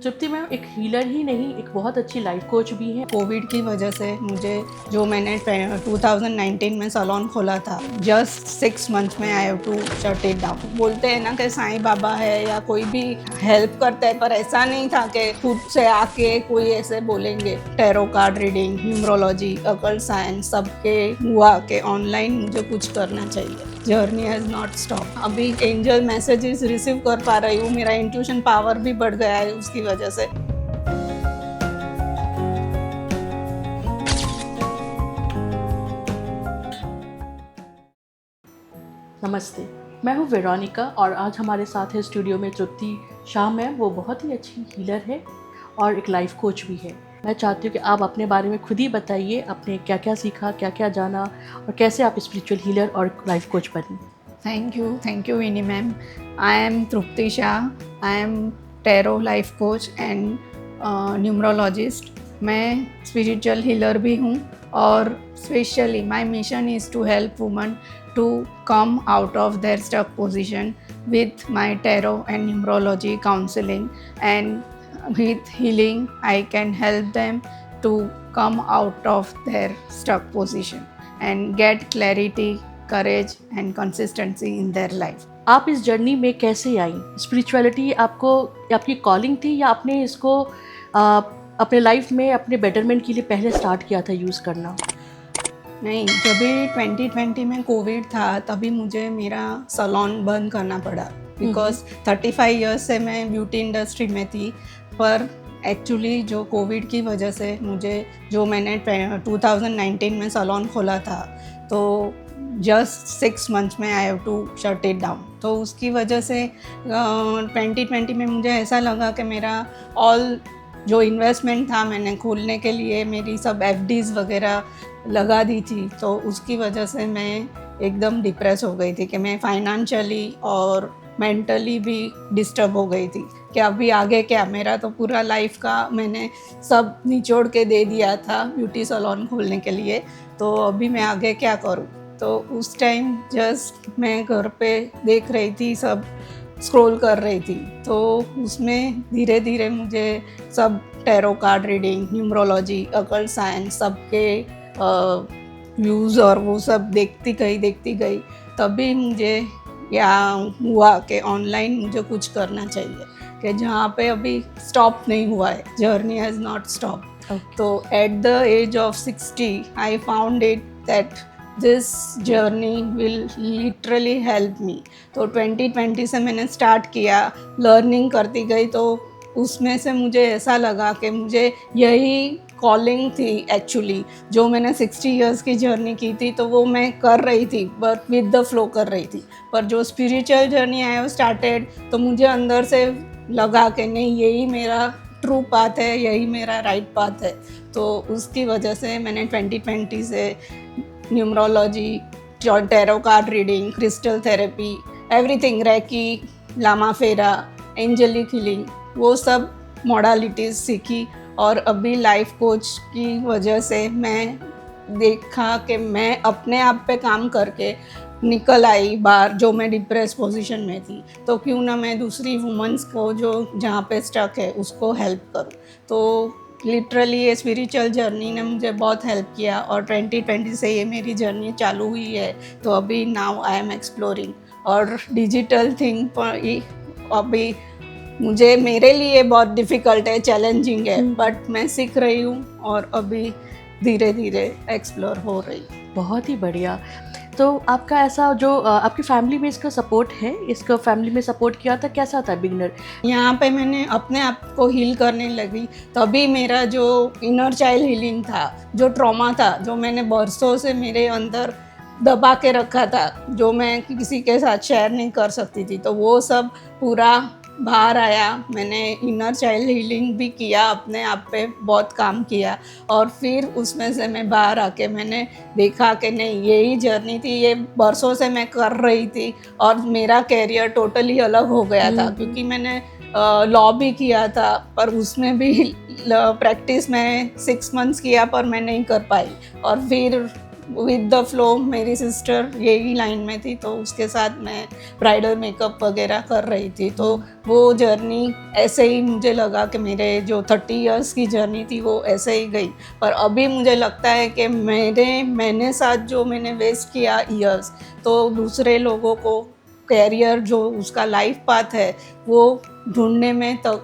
तृप्ति ma'am एक healer ही नहीं, एक बहुत अच्छी लाइफ कोच भी हैं। कोविड की वजह से मुझे जो मैंने 2019 में सैलून खोला था, जस्ट 6 मंथ्स में I have to shut it down. बोलते हैं ना कि साईं बाबा है या कोई भी हेल्प करता है, पर ऐसा नहीं था कि खुद से आके कोई ऐसे बोलेंगे। Tarot card reading, numerology, occult science सबके हुआ कि ऑनलाइन मुझे कुछ करना चाहिए। Journey has not stop. अभी एंजल मैसेजेस रिसीव कर पा रही हूँ, मेरा इंट्यूशन पावर भी बढ़ गया है उसकी वजह से। नमस्ते, मैं हूँ वेरोनिका और आज हमारे साथ है स्टूडियो में तृप्ति शाह मैम। वो बहुत ही अच्छी हीलर है और एक लाइफ कोच भी है। मैं चाहती हूँ कि आप अपने बारे में खुद ही बताइए, आपने क्या क्या सीखा, क्या क्या जाना और कैसे आप स्पिरिचुअल हीलर और लाइफ कोच बनी। Thank you, Winnie ma'am. I am Trupti Shah. I am tarot life coach and numerologist. मैं स्पिरिचुअल हीलर भी हूँ और specially my mission is to help woman to come out of their stuck position with my tarot and numerology counseling, and with healing I can help them to come out of their stuck position and get clarity, courage and consistency in their life. आप इस journey में कैसे आई? Spirituality आपको आपकी calling थी या आपने इसको अपने लाइफ में अपने बेटरमेंट के लिए पहले स्टार्ट किया था यूज़ करना? नहीं, जब भी 2020 में कोविड था तभी मुझे मेरा सैलून बंद करना पड़ा, बिकॉज 35 इयर्स से मैं ब्यूटी इंडस्ट्री में थी। पर एक्चुअली जो कोविड की वजह से मुझे जो मैंने 2019 में सैलून खोला था, तो जस्ट 6 मंथ्स में I have to shut it down. तो उसकी वजह से 2020 में मुझे ऐसा लगा कि मेरा ऑल जो इन्वेस्टमेंट था मैंने खोलने के लिए, मेरी सब एफडीज़ वगैरह लगा दी थी, तो उसकी वजह से मैं एकदम डिप्रेस हो गई थी कि मैं फाइनेंशियली और मेंटली भी डिस्टर्ब हो गई थी कि अभी आगे क्या। मेरा तो पूरा लाइफ का मैंने सब निचोड़ के दे दिया था ब्यूटी सैलून खोलने के लिए, तो अभी मैं आगे क्या करूँ। तो उस टाइम जस्ट मैं घर पे देख रही थी, सब स्क्रॉल कर रही थी, तो उसमें धीरे धीरे मुझे सब tarot card reading, numerology, occult science सबके व्यूज़ और वो सब देखती गई तभी मुझे या हुआ कि ऑनलाइन मुझे कुछ करना चाहिए, कि जहाँ पे अभी स्टॉप नहीं हुआ है, जर्नी हैज़ नॉट स्टॉप। तो at the age of 60 I found it that this journey will literally help me. तो 2020 से मैंने स्टार्ट किया, लर्निंग करती गई, तो उसमें से मुझे ऐसा लगा कि मुझे यही कॉलिंग थी एक्चुअली। जो मैंने 60 इयर्स की जर्नी की थी तो वो मैं कर रही थी, बट विद द फ्लो कर रही थी। पर जो spiritual journey I have started, तो मुझे अंदर से लगा कि नहीं, यही मेरा ट्रू पाथ है, यही मेरा राइट पाथ है। तो उसकी वजह से मैंने 2020 से numerology, tarot card reading, crystal therapy, everything, reiki, lama fera, angelic healing, वो सब मॉडलिटीज़ सीखी। और अभी लाइफ कोच की वजह से मैं देखा कि मैं अपने आप पे काम करके निकल आई बाहर, जो मैं डिप्रेस पोजीशन में थी, तो क्यों ना मैं दूसरी वुमेंस को जो जहाँ पे स्टक है उसको हेल्प करूँ। तो लिटरली ये स्पिरिचुअल जर्नी ने मुझे बहुत हेल्प किया और 2020 से ये मेरी जर्नी चालू हुई है। तो अभी नाउ आई एम एक्सप्लोरिंग, और डिजिटल थिंग पर अभी मुझे मेरे लिए बहुत डिफ़िकल्ट है, चैलेंजिंग है, बट मैं सीख रही हूँ और अभी धीरे धीरे एक्सप्लोर हो रही। बहुत ही बढ़िया। तो आपका ऐसा जो आपकी फैमिली में इसका सपोर्ट है, इसको फैमिली में सपोर्ट किया था, कैसा था बिगिनर? यहाँ पे मैंने अपने आप को हील करने लगी, तभी मेरा जो इनर चाइल्ड हीलिंग था, जो ट्रॉमा था, जो मैंने बरसों से मेरे अंदर दबा के रखा था, जो मैं किसी के साथ शेयर नहीं कर सकती थी, तो वो सब पूरा बाहर आया। मैंने इनर चाइल्ड हीलिंग भी किया, अपने आप पे बहुत काम किया, और फिर उसमें से मैं बाहर आके मैंने देखा कि नहीं, यही जर्नी थी, ये बरसों से मैं कर रही थी, और मेरा कैरियर टोटली अलग हो गया था, क्योंकि मैंने लॉ भी किया था, पर उसमें भी प्रैक्टिस मैं 6 मंथ्स किया, पर मैं नहीं कर पाई। और फिर विद द फ्लो मेरी सिस्टर यही लाइन में थी, तो उसके साथ मैं ब्राइडल मेकअप वगैरह कर रही थी। तो वो जर्नी ऐसे ही मुझे लगा कि मेरे जो 30 इयर्स की जर्नी थी वो ऐसे ही गई। पर अभी मुझे लगता है कि मैंने साथ जो मैंने वेस्ट किया ईयर्स, तो दूसरे लोगों को कैरियर जो उसका लाइफ पाथ है वो ढूंढने में तो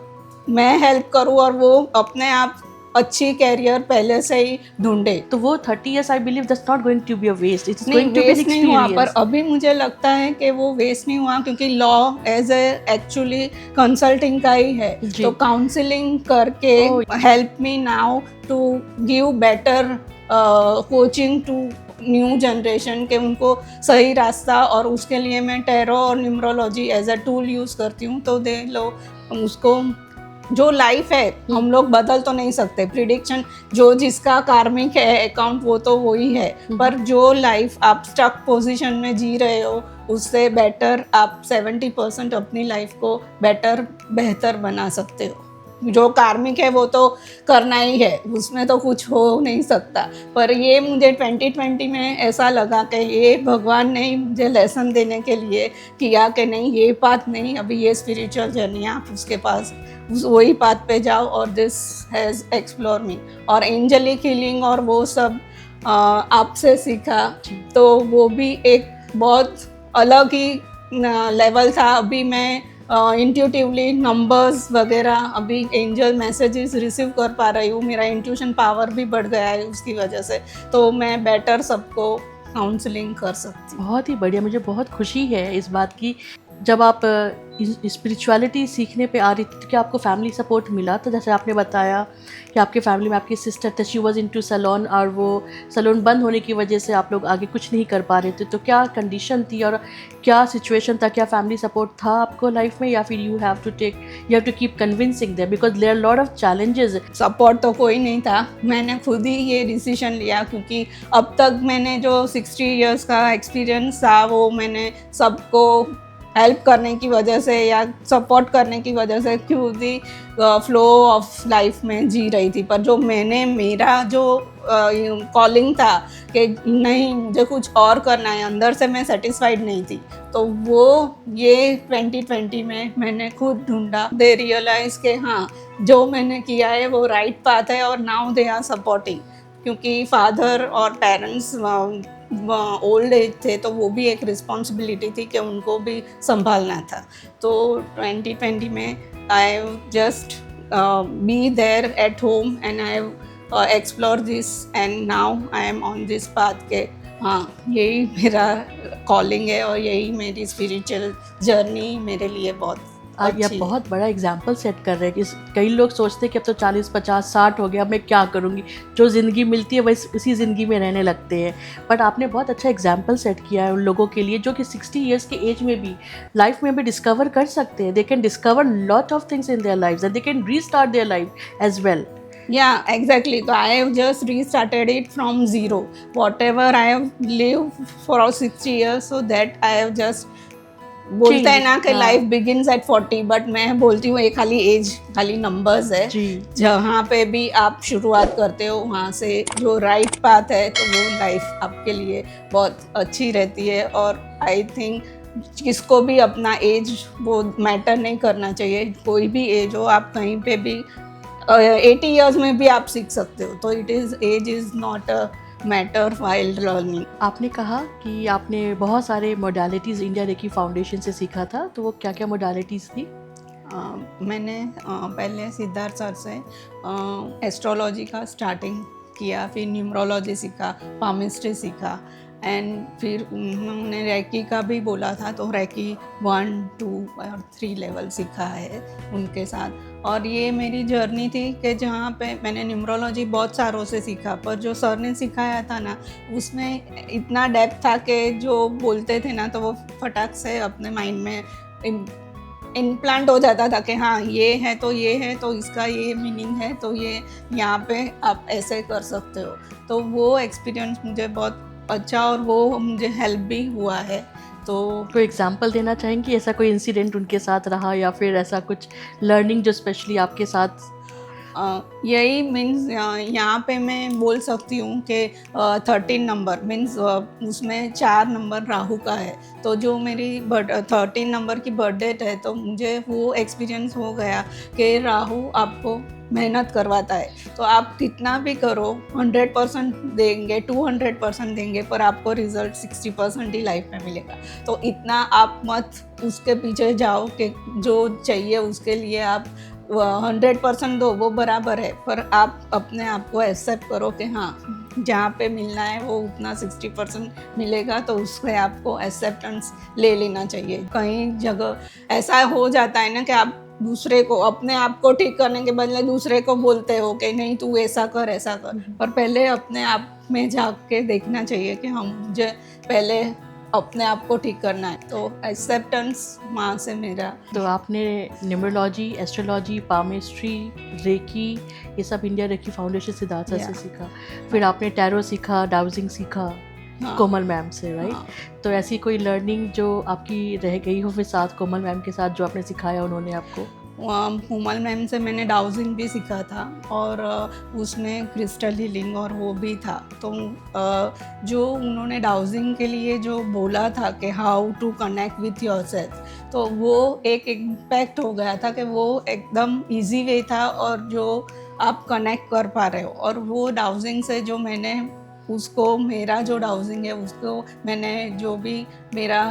मैं हेल्प करूँ और वो अपने आप अच्छी कैरियर पहले से ही ढूंढे। तो वो 30 years I believe that's not going to be a waste, it's नहीं, going to be an waste नहीं हुआ, पर एक्सपीरियंस। अभी मुझे लगता है कि वो वेस्ट नहीं हुआ, क्योंकि law as a actually consulting का ही है। जी। तो काउंसलिंग करके Oh. Help me now to give better coaching to new generation के उनको सही रास्ता, और उसके लिए मैं टैरो और numerology as a tool use करती हूँ। तो दे लो उसको, जो लाइफ है हम लोग बदल तो नहीं सकते, प्रिडिक्शन जो जिसका कार्मिक है अकाउंट वो तो वही है, पर जो लाइफ आप स्टक पोजीशन में जी रहे हो उससे बेटर आप 70% अपनी लाइफ को बेहतर बना सकते हो। जो कार्मिक है वो तो करना ही है, उसमें तो कुछ हो नहीं सकता। पर ये मुझे 2020 में ऐसा लगा कि ये भगवान ने ही मुझे लेसन देने के लिए किया कि नहीं, ये पाथ नहीं, अभी ये स्पिरिचुअल जर्नी आप उसके पास वही पाथ पे जाओ, और दिस हैज़ एक्सप्लोर मी। और एंजलिक हीलिंग और वो सब आपसे सीखा, तो वो भी एक बहुत अलग ही लेवल था। अभी मैं इंट्यूटिवली नंबर्स वगैरह, अभी एंजल मैसेजेस रिसीव कर पा रही हूँ, मेरा इंट्यूशन पावर भी बढ़ गया है उसकी वजह से, तो मैं बेटर सबको काउंसलिंग कर सकती हूँ। बहुत ही बढ़िया, मुझे बहुत खुशी है इस बात की। जब आप स्पिरिचुअलिटी सीखने पे आ रही थी तो क्या आपको फैमिली सपोर्ट मिला? तो जैसे आपने बताया कि आपके फैमिली में आपकी सिस्टर थे, शी वाज इनटू सैलून, और वो सैलून बंद होने की वजह से आप लोग आगे कुछ नहीं कर पा रहे थे, तो क्या कंडीशन थी और क्या सिचुएशन था? क्या फैमिली सपोर्ट था आपको लाइफ में, या फिर you have to keep convincing them because there are lot of challenges? Support तो कोई नहीं था, मैंने खुद ही ये डिसीजन लिया, क्योंकि अब तक मैंने जो 60 इयर्स का एक्सपीरियंस था वो मैंने सबको हेल्प करने की वजह से या सपोर्ट करने की वजह से खुद ही फ्लो ऑफ लाइफ में जी रही थी। पर जो मेरा जो कॉलिंग था कि नहीं मुझे कुछ और करना है, अंदर से मैं सेटिस्फाइड नहीं थी, तो वो ये 2020 में मैंने खुद ढूंढा। दे रियलाइज के हाँ, जो मैंने किया है वो राइट पाथ है, और नाउ दे आर सपोर्टिंग, क्योंकि फादर और पेरेंट्स ओल्ड एज थे, तो वो भी एक रिस्पॉन्सिबिलिटी थी कि उनको भी संभालना था। तो 2020 में I have just be there at home and I have explore this, and now I am on this path के हाँ, यही मेरा कॉलिंग है और यही मेरी स्पिरिचुअल जर्नी मेरे लिए बहुत आप यह बहुत बड़ा एग्जाम्पल सेट कर रहे हैं कि कई लोग सोचते हैं कि अब तो 40, 50, 60 हो गया, अब मैं क्या करूँगी, जो ज़िंदगी मिलती है वही उसी ज़िंदगी में रहने लगते हैं। बट आपने बहुत अच्छा एग्जाम्पल सेट किया है उन लोगों के लिए जो कि 60 ईयर्स के एज में भी लाइफ में भी डिस्कवर कर सकते हैं। They can discover lot of things in their life and they can restart their life as well. Yeah, exactly. So I have just restarted it from zero. Whatever I have lived for 60 years, so that I have just बोलते हैं ना कि life begins eight 40, but मैं बोलती हूँ ये खाली as, खाली नंबर्स है। जहाँ पे भी आप शुरुआत करते हो वहाँ से जो राइट पाथ है तो वो लाइफ आपके लिए बहुत अच्छी रहती है। और आई थिंक किसको भी अपना एज वो मैटर नहीं करना चाहिए, कोई भी एज हो, आप कहीं पे भी 80 इयर्स में भी आप सीख सकते हो, तो age is not a matter while learning. आपने कहा कि आपने बहुत सारे मोडालिटीज़ इंडिया रेकी फाउंडेशन से सीखा था, तो वो क्या क्या मोडालिटीज़ थी? मैंने पहले सिद्धार्थ सर से एस्ट्रोलॉजी का स्टार्टिंग किया, फिर न्यूमरोलॉजी सीखा, पामिस्ट्री सीखा, एंड फिर उन्होंने रैकी का भी बोला था, तो रैकी 1, 2 और 3 लेवल सीखा है उनके साथ। और ये मेरी जर्नी थी कि जहाँ पे मैंने न्यूमरोलॉजी बहुत सारों से सीखा, पर जो सर ने सिखाया था ना उसमें इतना डेप्थ था कि जो बोलते थे ना तो वो फटाक से अपने माइंड में इम्प्लांट हो जाता था कि हाँ ये है तो इसका ये मीनिंग है, तो ये यहाँ पे आप ऐसे कर सकते हो। तो वो एक्सपीरियंस मुझे बहुत अच्छा और वो मुझे हेल्प भी हुआ है। तो कोई एग्जांपल देना चाहेंगी, ऐसा कोई इंसिडेंट उनके साथ रहा या फिर ऐसा कुछ लर्निंग जो स्पेशली आपके साथ? यही मीन्स यहाँ पे मैं बोल सकती हूँ कि 13 नंबर मीन्स उसमें 4 नंबर राहु का है। तो जो मेरी 13 नंबर की बर्थ डेट है, तो मुझे वो एक्सपीरियंस हो गया कि राहु आपको मेहनत करवाता है। तो आप कितना भी करो 100% देंगे, 200% देंगे, पर आपको रिजल्ट 60% ही लाइफ में मिलेगा। तो इतना आप मत उसके पीछे जाओ कि जो चाहिए उसके लिए आप 100% दो, वो बराबर है, पर आप अपने आप को एक्सेप्ट करो कि हाँ जहाँ पे मिलना है वो उतना 60% मिलेगा, तो उससे आपको एक्सेप्टेंस ले लेना चाहिए। कई जगह ऐसा हो जाता है ना कि आप दूसरे को, अपने आप को ठीक करने के बदले दूसरे को बोलते हो कि नहीं तू ऐसा कर ऐसा कर, पर पहले अपने आप में झांक के देखना चाहिए कि हम मुझे पहले अपने आप को ठीक करना है। तो एक्सेप्टेंस माँ से मेरा। तो आपने न्यूमरोलॉजी, एस्ट्रोलॉजी, पामिस्ट्री, रेकी, ये सब इंडिया रेकी फाउंडेशन सिद्धार्थ से सीखा। फिर आपने टैरो सीखा, डाउजिंग सीखा कोमल मैम से, राइट? तो ऐसी कोई लर्निंग जो आपकी रह गई हो फिर साथ कोमल मैम के साथ, जो आपने सिखाया उन्होंने आपको? कोमल मैम से मैंने डाउजिंग भी सीखा था, और उसमें क्रिस्टल हीलिंग और वो भी था। तो जो उन्होंने डाउजिंग के लिए जो बोला था कि how to connect with yourself, तो वो एक इम्पैक्ट हो गया था कि वो एकदम इजी वे था और जो आप कनेक्ट कर पा रहे हो। और वो डाउजिंग से जो मैंने उसको, मेरा जो डाउजिंग है उसको मैंने जो भी मेरा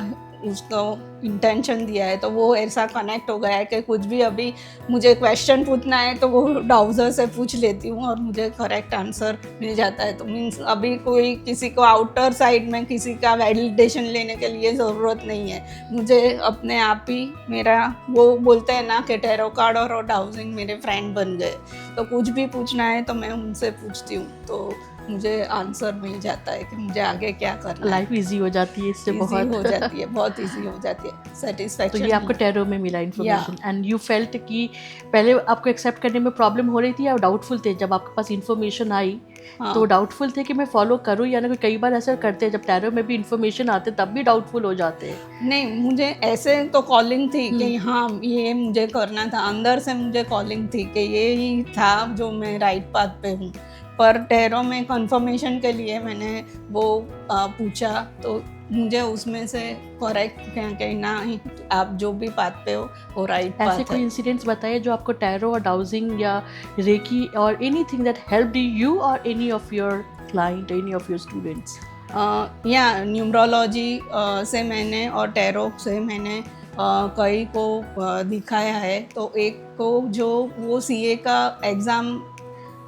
उसको इंटेंशन दिया है, तो वो ऐसा कनेक्ट हो गया है कि कुछ भी अभी मुझे क्वेश्चन पूछना है तो वो डाउजर से पूछ लेती हूँ और मुझे करेक्ट आंसर मिल जाता है। तो मीन्स अभी कोई किसी को आउटर साइड में किसी का वैलिडेशन लेने के लिए ज़रूरत नहीं है, मुझे अपने आप ही मेरा, वो बोलते हैं ना कि टैरो कार्ड और डाउजिंग मेरे फ्रेंड बन गए। तो कुछ भी पूछना है तो मैं उनसे पूछती हूँ, तो मुझे आंसर मिल जाता है कि मुझे आगे क्या करना है। लाइफ इजी हो जाती है इससे, बहुत हो जाती है, बहुत इजी हो जाती है, सेटिस्फैक्शन। तो ये आपको टैरो में मिला इन्फॉर्मेशन, एंड यू फेल्ट कि पहले आपको एक्सेप्ट करने में प्रॉब्लम हो रही थी या डाउटफुल थे? जब आपके पास इन्फॉर्मेशन आई तो डाउटफुल थे कि मैं फॉलो करूँ या ना? कई बार ऐसा करते हैं जब टैरो में भी इन्फॉर्मेशन आते तब भी डाउटफुल हो जाते हैं। नहीं, मुझे ऐसे तो कॉलिंग थी कि हाँ ये मुझे करना था, अंदर से मुझे कॉलिंग थी कि ये ही था जो मैं राइट पाथ पे हूँ। पर टैरो में कंफर्मेशन के लिए मैंने वो पूछा, तो मुझे उसमें से करेक्ट कहना ही आप जो भी पाथ पे हो वो राइट पाथ है। ऐसे कोई इंसिडेंट्स बताइए जो आपको टैरो और डाउजिंग या रेकी और एनीथिंग दैट हेल्प्ड यू और any of your client, any of your students? या न्यूमरोलॉजी से मैंने और टैरो से मैंने कई को दिखाया है। तो एक को जो वो सीए का एग्ज़ाम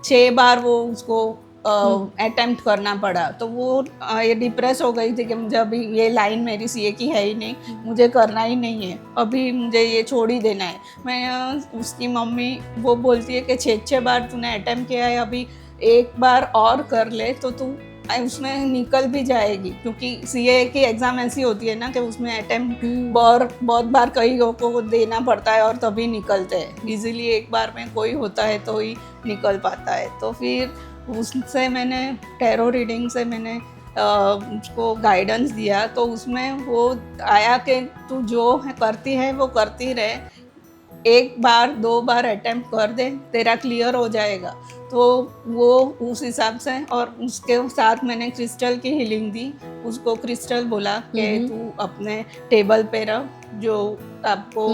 6 बार वो उसको अटेम्प्ट करना पड़ा, तो वो ये डिप्रेस हो गई थी कि मुझे अभी ये लाइन मेरी सीए की है ही नहीं, मुझे करना ही नहीं है, अभी मुझे ये छोड़ ही देना है। मैं उसकी मम्मी वो बोलती है कि 6 बार तूने अटेम्प्ट किया है, अभी एक बार और कर ले तो तू उसमें निकल भी जाएगी, क्योंकि सीए की एग्ज़ाम ऐसी होती है ना कि उसमें अटेम्प्ट बहुत बार कई को देना पड़ता है और तभी निकलते हैं। इजीली एक बार में कोई होता है तो ही निकल पाता है। तो फिर उससे मैंने टैरो रीडिंग से मैंने उसको गाइडेंस दिया, तो उसमें वो आया कि तू जो करती है वो करती रहे, 1 बार 2 बार अटेम्प्ट कर दे, तेरा क्लियर हो जाएगा। तो वो उस हिसाब से, और उसके साथ मैंने क्रिस्टल की हीलिंग दी। उसको क्रिस्टल बोला कि तू अपने टेबल पे रख, जो आपको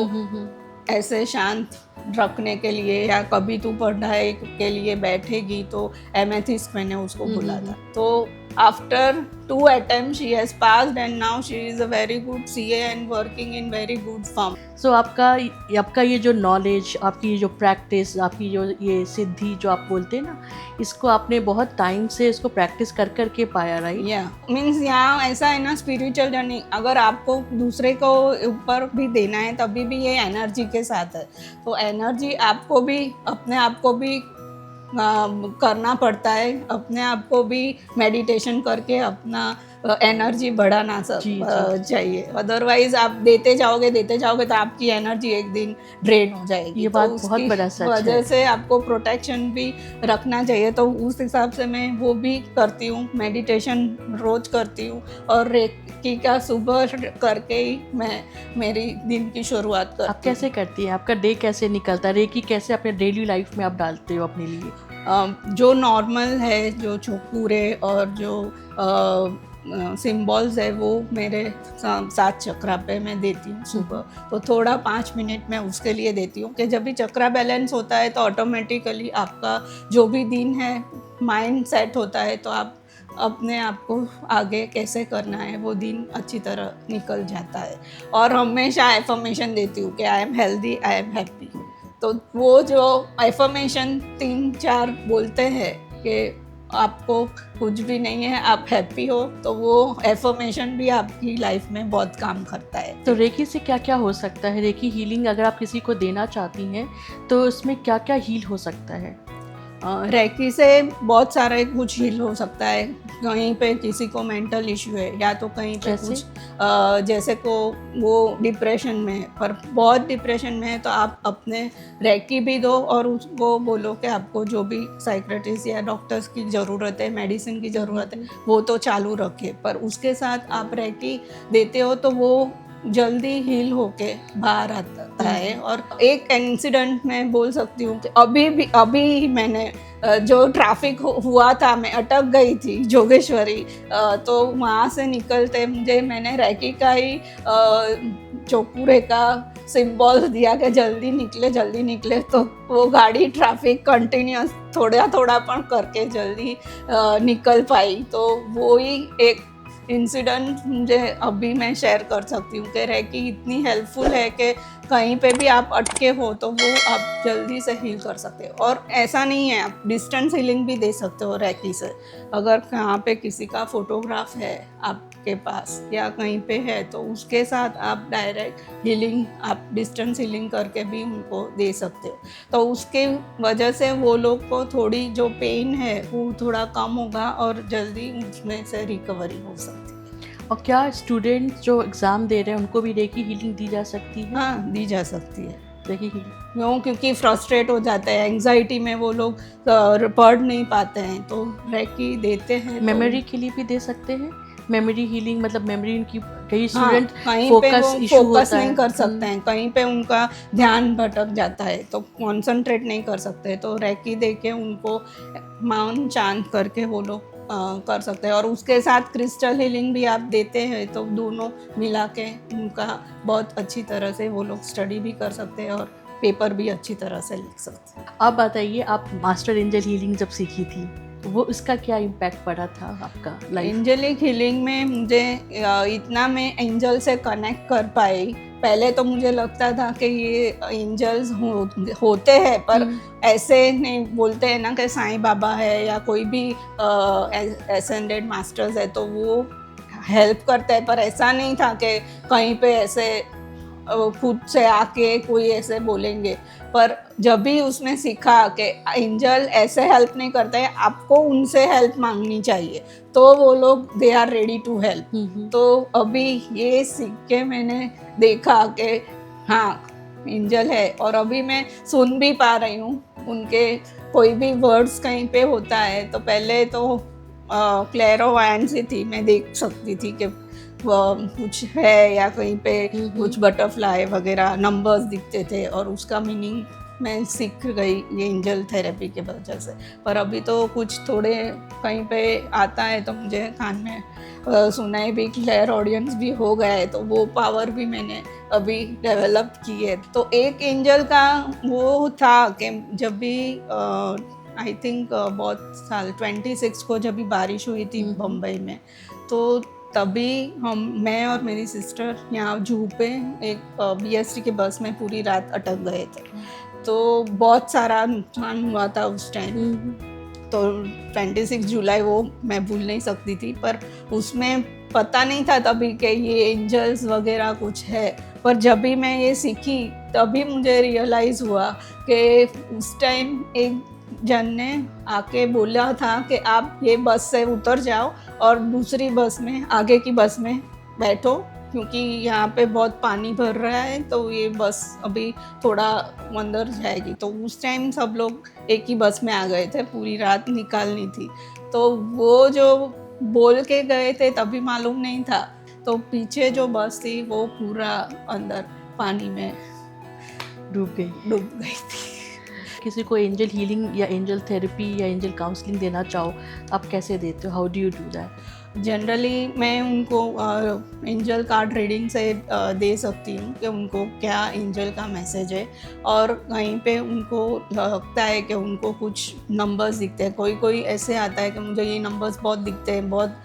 ऐसे शांत रखने के लिए, या कभी तू पढ़ाई के लिए बैठेगी तो एमेथिस्ट मैंने उसको बोला था। तो after 2 attempts she has passed and now she is a very good CA and working in very good firm. So आपका ये जो नॉलेज, आपकी ये जो प्रैक्टिस, आपकी जो ये सिद्धि जो आप बोलते हैं ना, इसको आपने बहुत टाइम से इसको प्रैक्टिस कर के पाया, राइट? या मीन्स यहाँ ऐसा है ना, स्पिरिचुअल जर्नी अगर आपको दूसरे को ऊपर भी देना है तभी भी ये एनर्जी के साथ है। तो एनर्जी आपको भी अपने आप को भी करना पड़ता है, अपने आप को भी मेडिटेशन करके अपना एनर्जी बढ़ाना जी, जी। चाहिए। अदरवाइज आप देते जाओगे तो आपकी एनर्जी एक दिन ड्रेन हो जाएगी। ये तो बात बहुत उसकी बड़ा सच है। वजह से आपको प्रोटेक्शन भी रखना चाहिए। तो उस हिसाब से मैं वो भी करती हूँ, मेडिटेशन रोज करती हूँ और रेकी का सुबह करके ही मैं मेरी दिन की शुरुआत आप करती हूँ। कैसे करती हैं? आपका डे कैसे निकलता है? रेकी कैसे अपने डेली लाइफ में आप डालते हो अपने लिए? जो नॉर्मल है, जो पूरे और जो सिम्बॉल्स है वो मेरे 7 चक्रा पे मैं देती हूँ सुबह। तो थोड़ा 5 मिनट मैं उसके लिए देती हूँ कि जब भी चक्रा बैलेंस होता है तो ऑटोमेटिकली आपका जो भी दिन है माइंड सेट होता है, तो आप अपने आप को आगे कैसे करना है वो दिन अच्छी तरह निकल जाता है। और हमेशा एफर्मेशन देती हूँ कि I am healthy, I am happy. तो वो जो एफर्मेशन 3-4 बोलते हैं कि आपको कुछ भी नहीं है, आप हैप्पी हो, तो वो एफर्मेशन भी आपकी लाइफ में बहुत काम करता है। तो रेकी से क्या-क्या हो सकता है? रेकी हीलिंग अगर आप किसी को देना चाहती हैं, तो उसमें क्या-क्या हील हो सकता है? रेकी से बहुत सारे कुछ हील हो सकता है। कहीं पे किसी को मेंटल इश्यू है या तो कहीं पे कैसे? कुछ जैसे को वो डिप्रेशन में है, पर बहुत डिप्रेशन में है, तो आप अपने रेकी भी दो और उसको बोलो कि आपको जो भी साइकियाट्रिस्ट या डॉक्टर्स की ज़रूरत है, मेडिसिन की ज़रूरत है, वो तो चालू रखे। पर उसके साथ आप रेकी देते हो तो वो जल्दी हील होके बाहर आता है। और एक इंसिडेंट मैं बोल सकती हूँ कि अभी मैंने जो ट्रैफिक हुआ था, मैं अटक गई थी जोगेश्वरी, तो वहाँ से निकलते मैंने रेकी का ही चौपूरे का सिंबल दिया कि जल्दी निकले। तो वो गाड़ी ट्रैफिक कंटिन्यूस थोड़ा थोड़ा पण करके जल्दी निकल पाई। तो वो ही एक इंसिडेंट मुझे अभी मैं शेयर कर सकती हूँ कि रेकी इतनी हेल्पफुल है कि कहीं पे भी आप अटके हो तो वो आप जल्दी से हील कर सकते हो। और ऐसा नहीं है, आप डिस्टेंस हीलिंग भी दे सकते हो रेकी से। अगर कहाँ पे किसी का फोटोग्राफ है आपके पास या कहीं पे है, तो उसके साथ आप डायरेक्ट हीलिंग, आप डिस्टेंस हीलिंग करके भी उनको दे सकते हो। तो उसके वजह से वो लोग को थोड़ी जो पेन है वो थोड़ा कम होगा और जल्दी उसमें से रिकवरी हो सकती है। और क्या स्टूडेंट जो एग्ज़ाम दे रहे हैं, उनको भी रेकी हीलिंग दी जा सकती है? हाँ, दी जा सकती है। रेकी हीलिंग क्यों? क्योंकि फ्रस्ट्रेट हो जाते हैं, एंग्जाइटी में वो लोग पढ़ नहीं पाते हैं, तो रेकी देते हैं तो मेमोरी के लिए भी दे सकते हैं? मेमोरी हीलिंग मतलब मेमोरी उनकी कई हाँ, स्टूडेंट कहीं पे वो फोकस इशू फोकस होता नहीं है। कर सकते हैं, कहीं पे उनका ध्यान भटक जाता है, तो कॉन्सेंट्रेट नहीं कर सकते, तो रेकी दे के उनको मौन शांत करके वो लोग कर सकते हैं। और उसके साथ क्रिस्टल हीलिंग भी आप देते हैं, तो दोनों मिला के उनका बहुत अच्छी तरह से वो लोग स्टडी भी कर सकते हैं और पेपर भी अच्छी तरह से लिख सकते हैं। आप बताइए, आप मास्टर एंजल हीलिंग जब सीखी थी, वो उसका क्या इम्पैक्ट पड़ा था आपका लाइफ? एंजलिक हीलिंग में मुझे इतना मैं एंजल से कनेक्ट कर पाई। पहले तो मुझे लगता था कि ये एंजल्स होते हैं, पर ऐसे नहीं बोलते हैं ना कि साईं बाबा है या कोई भी एसेंडेड मास्टर्स है तो वो हेल्प करते हैं, पर ऐसा नहीं था कि कहीं पे ऐसे खुद से आके कोई ऐसे बोलेंगे। पर जब भी उसने सीखा कि एंजल ऐसे हेल्प नहीं करते हैं, आपको उनसे हेल्प मांगनी चाहिए, तो वो लोग they are ready to help. तो अभी ये सीख के मैंने देखा कि हाँ, एंजल है। और अभी मैं सुन भी पा रही हूँ उनके कोई भी वर्ड्स कहीं पे होता है, तो पहले तो क्लैरोवायंसी थी, मैं देख सकती थी कि कुछ है या कहीं पे कुछ बटरफ्लाई वगैरह नंबर्स दिखते थे, और उसका मीनिंग मैं सीख गई ये एंजल थेरेपी के वजह से। पर अभी तो कुछ थोड़े कहीं पे आता है तो मुझे कान में सुनाई भी, क्लियर ऑडियंस भी हो गया है, तो वो पावर भी मैंने अभी डेवलप की है। तो एक एंजल का वो था कि जब भी आई थिंक बहुत साल 26 को जब भी बारिश हुई थी बम्बई में, तो तभी मैं और मेरी सिस्टर यहाँ जू पे एक BST के बस में पूरी रात अटक गए थे। तो बहुत सारा नुकसान हुआ था उस टाइम। तो 26 जुलाई वो मैं भूल नहीं सकती थी, पर उसमें पता नहीं था तभी कि ये एंजल्स वगैरह कुछ है। पर जब भी मैं ये सीखी तभी मुझे रियलाइज़ हुआ कि उस टाइम एक जन ने आके बोला था कि आप ये बस से उतर जाओ और दूसरी बस में, आगे की बस में बैठो, क्योंकि यहाँ पे बहुत पानी भर रहा है तो ये बस अभी थोड़ा अंदर जाएगी। तो उस टाइम सब लोग एक ही बस में आ गए थे, पूरी रात निकालनी थी। तो वो जो बोल के गए थे तभी मालूम नहीं था, तो पीछे जो बस थी वो पूरा अंदर पानी में डूब गई थी। किसी को एंजल हीलिंग या एंजल थेरेपी या एंजल काउंसलिंग देना चाहो, आप कैसे देते हो? How do you do that? Generally मैं उनको एंजल कार्ड रीडिंग से दे सकती हूँ कि उनको क्या एंजल का मैसेज है, और कहीं पे उनको लगता है कि उनको कुछ नंबर्स दिखते हैं। कोई कोई ऐसे आता है कि मुझे ये नंबर्स बहुत दिखते हैं, बहुत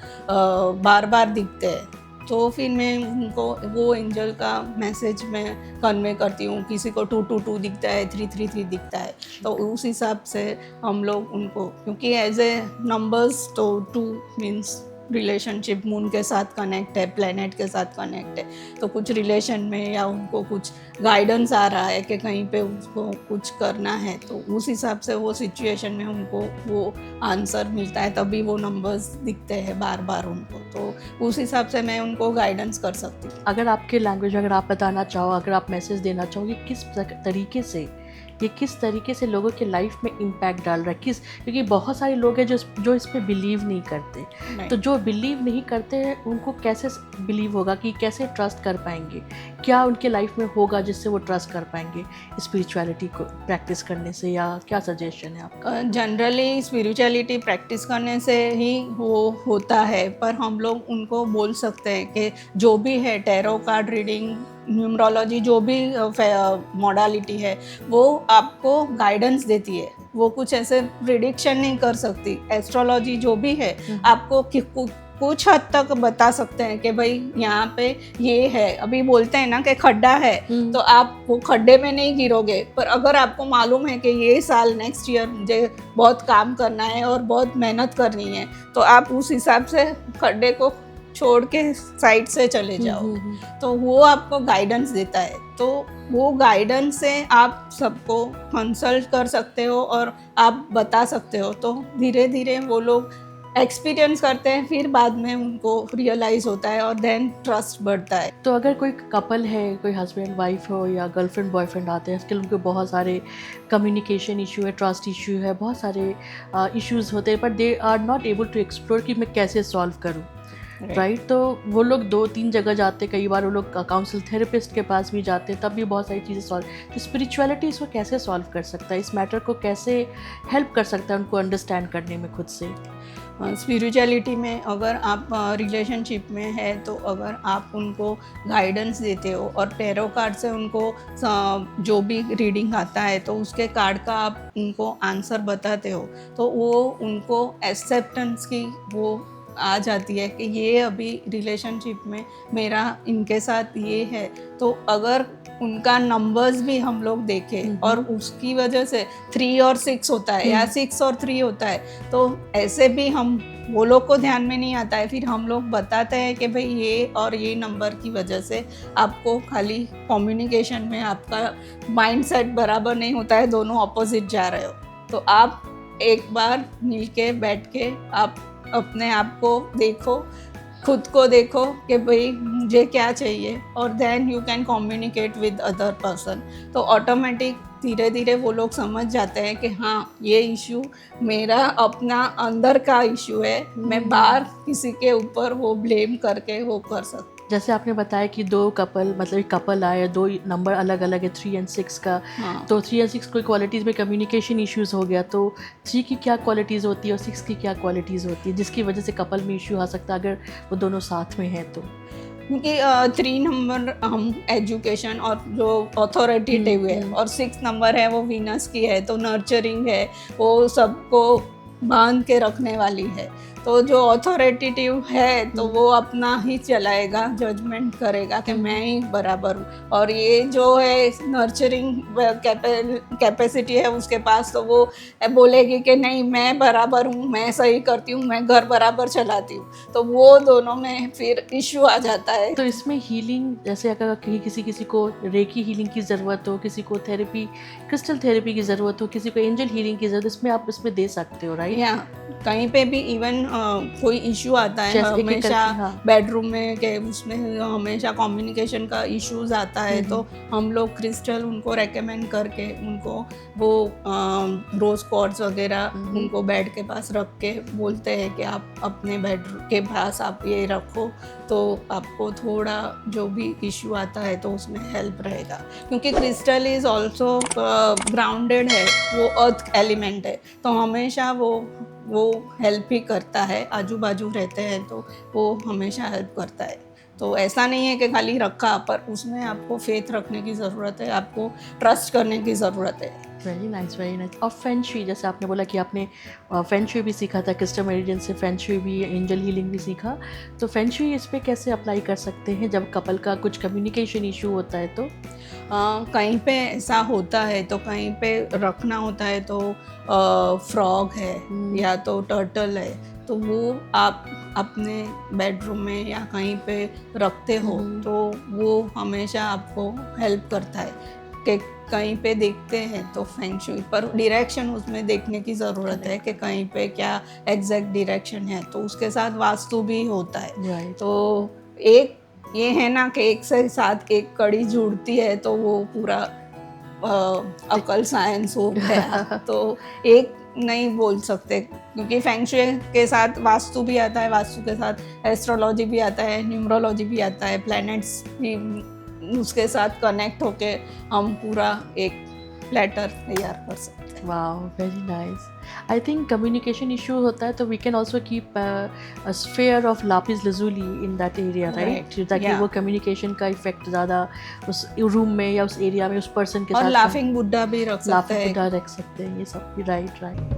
बार बार दिखते हैं, तो फिर मैं उनको वो एंजल का मैसेज मैं कन्वे करती हूँ। किसी को 222 दिखता है, 333 दिखता है, तो उस हिसाब से हम लोग उनको, क्योंकि एज ए नंबर्स तो 2 मीन्स रिलेशनशिप, मून के साथ कनेक्ट है, प्लेनेट के साथ कनेक्ट है, तो कुछ रिलेशन में या उनको कुछ गाइडेंस आ रहा है कि कहीं पे उसको कुछ करना है, तो उस हिसाब से वो सिचुएशन में उनको वो आंसर मिलता है, तभी वो नंबर्स दिखते हैं बार बार उनको। तो उस हिसाब से मैं उनको गाइडेंस कर सकती हूँ। अगर आपके लैंग्वेज अगर आप बताना चाहो, अगर आप मैसेज देना चाहो, ये किस तरीके से लोगों के लाइफ में इम्पैक्ट डाल रहा है, क्योंकि बहुत सारे लोग हैं जो इस पे बिलीव नहीं करते, तो जो बिलीव नहीं करते हैं उनको कैसे बिलीव होगा, कि कैसे ट्रस्ट कर पाएंगे, क्या उनके लाइफ में होगा जिससे वो ट्रस्ट कर पाएंगे स्पिरिचुअलिटी को प्रैक्टिस करने से, या क्या सजेशन है आपका? जनरली स्पिरिचुअलिटी प्रैक्टिस करने से ही वो होता है, पर हम लोग उनको बोल सकते हैं कि जो भी है, टैरो कार्ड रीडिंग, न्यूमरोलॉजी, जो भी मॉडलिटी है, वो आपको गाइडेंस देती है, वो कुछ ऐसे प्रिडिक्शन नहीं कर सकती। एस्ट्रोलॉजी जो भी है आपको कुछ हद तक बता सकते हैं कि भाई यहाँ पे ये है। अभी बोलते हैं ना कि खड्डा है, तो आप वो खड्डे में नहीं गिरोगे, पर अगर आपको मालूम है कि ये साल नेक्स्ट ईयर मुझे बहुत काम करना है और बहुत मेहनत करनी है, तो आप उस हिसाब से खड्डे को छोड़ के साइड से चले जाओ। तो वो आपको गाइडेंस देता है, तो वो गाइडेंस से आप सबको कंसल्ट कर सकते हो और आप बता सकते हो। तो धीरे धीरे वो लोग एक्सपीरियंस करते हैं, फिर बाद में उनको रियलाइज होता है और देन ट्रस्ट बढ़ता है। तो अगर कोई कपल है, कोई हस्बैंड वाइफ हो या गर्लफ्रेंड बॉयफ्रेंड आते हैं, आजकल उनको बहुत सारे कम्युनिकेशन इशू है, ट्रस्ट इशू है, बहुत सारे इश्यूज़ होते हैं, but they are not able to explore कि मैं कैसे सॉल्व करूँ, राइट? तो वो लोग 2-3 जगह जाते, कई बार वो लोग काउंसिल थेरेपिस्ट के पास भी जाते हैं, तब भी बहुत सारी चीज़ें सॉल्व। तो स्पिरिचुअलिटी इसको कैसे सॉल्व कर सकता है, इस मैटर को कैसे हेल्प कर सकता है उनको अंडरस्टैंड करने में खुद से? स्पिरिचुअलिटी में अगर आप रिलेशनशिप में है, तो अगर आप उनको गाइडेंस देते हो और टैरो कार्ड से उनको जो भी रीडिंग आता है, तो उसके कार्ड का आप उनको आंसर बताते हो, तो वो उनको एक्सेप्टेंस की वो आ जाती है कि ये अभी रिलेशनशिप में मेरा इनके साथ ये है। तो अगर उनका नंबर्स भी हम लोग देखें और उसकी वजह से 3 और 6 होता है या 6 और 3 होता है, तो ऐसे भी हम, वो लोग को ध्यान में नहीं आता है, फिर हम लोग बताते हैं कि भाई ये और ये नंबर की वजह से आपको खाली कम्युनिकेशन में आपका माइंडसेट बराबर नहीं होता है, दोनों ऑपोजिट जा रहे हो। तो आप एक बार मिल के बैठ के आप अपने आप को देखो, खुद को देखो कि भाई मुझे क्या चाहिए, और then you can communicate with other person. तो ऑटोमेटिक धीरे धीरे वो लोग समझ जाते हैं कि हाँ, ये इशू मेरा अपना अंदर का इशू है, मैं बाहर किसी के ऊपर वो ब्लेम करके वो कर सकती। जैसे आपने बताया कि 2 कपल, मतलब एक कपल आए, 2 नंबर अलग अलग है, 3 और 6 का। हाँ। तो 3 और 6 कोई क्वालिटीज़ में कम्युनिकेशन इश्यूज़ हो गया, तो 3 की क्या क्वालिटीज़ होती है और 6 की क्या क्वालिटीज़ होती है जिसकी वजह से कपल में इशू आ सकता है अगर वो दोनों साथ में हैं तो? क्योंकि 3 नंबर हम एजुकेशन और जो अथॉरिटेटिव है, और 6 नंबर है वो वीनस की है, तो नर्चरिंग है, वो सबको बांध के रखने वाली है। तो जो अथॉरिटेटिव है तो वो अपना ही चलाएगा, जजमेंट करेगा कि मैं ही बराबर हूँ। और ये जो है नर्चरिंग कैपेसिटी है उसके पास, तो वो बोलेगी कि नहीं मैं बराबर हूँ, मैं सही करती हूँ, मैं घर बराबर चलाती हूँ। तो वो दोनों में फिर इश्यू आ जाता है। तो इसमें हीलिंग, जैसे अगर कहीं किसी को रेकी हीलिंग की ज़रूरत हो, किसी को थेरेपी, क्रिस्टल थेरेपी की ज़रूरत हो, किसी को एंजल हीलिंग की ज़रूरत, इसमें आप इसमें दे सकते हो, राइट? या कहीं पे भी इवन कोई इशू आता है जैसे एक-एक हमेशा करके, हाँ। बेडरूम में के उसमें हमेशा कम्युनिकेशन का इश्यूज आता है, तो हम लोग क्रिस्टल उनको रेकमेंड करके उनको वो रोज क्वार्ट्ज वगैरह उनको बेड के पास रख के बोलते हैं कि आप अपने बेड के पास आप ये रखो, तो आपको थोड़ा जो भी इश्यू आता है तो उसमें हेल्प रहेगा। क्योंकि क्रिस्टल इज ऑल्सो ग्राउंडेड है, वो अर्थ एलिमेंट है, तो हमेशा वो हेल्प ही करता है। आजू बाजू रहते हैं तो वो हमेशा हेल्प करता है। तो ऐसा नहीं है कि खाली रखा, पर उसमें आपको फेथ रखने की ज़रूरत है, आपको ट्रस्ट करने की ज़रूरत है। Very nice, very nice. और फेंग शुई, जैसे आपने बोला कि आपने फेंग शुई भी सीखा था, क्रिस्टल मेडिटेशन से फेंग शुई भी, एंजल हीलिंग भी सीखा, तो फेंग शुई इस पे कैसे अप्लाई कर सकते हैं जब कपल का कुछ कम्युनिकेशन इशू होता है? तो कहीं पे ऐसा होता है तो कहीं पे रखना होता है, तो फ्रॉग है या तो टर्टल है, तो वो आप अपने बेडरूम में या कहीं पे रखते हो तो वो हमेशा आपको हेल्प करता है। कि कहीं पे देखते हैं तो फेंग शुई पर डायरेक्शन उसमें देखने की ज़रूरत है कि कहीं पे क्या एग्जैक्ट डायरेक्शन है, तो उसके साथ वास्तु भी होता है। Right. तो एक ये है ना कि एक से साथ एक कड़ी जुड़ती है तो वो पूरा अकल साइंस हो गया। तो एक नहीं बोल सकते, क्योंकि फेंग शुई के साथ वास्तु भी आता है, वास्तु के साथ एस्ट्रोलॉजी भी आता है, न्यूमरोलॉजी भी आता है, प्लैनेट्स भी उसके साथ कनेक्ट होके हम पूरा एक प्लेटर तैयार कर सकते हैं। Wow, very nice. I think communication issue होता है तो we can also keep a sphere of lapis lazuli इन दैट एरिया, राइट? ताकि वो कम्युनिकेशन का इफेक्ट ज़्यादा उस रूम में या उस एरिया में उस पर्सन के साथ। और लाफिंग बुद्धा भी रख सकते हैं। लाफिंग बुद्धा रख सकते हैं, ये सब, राइट राइट।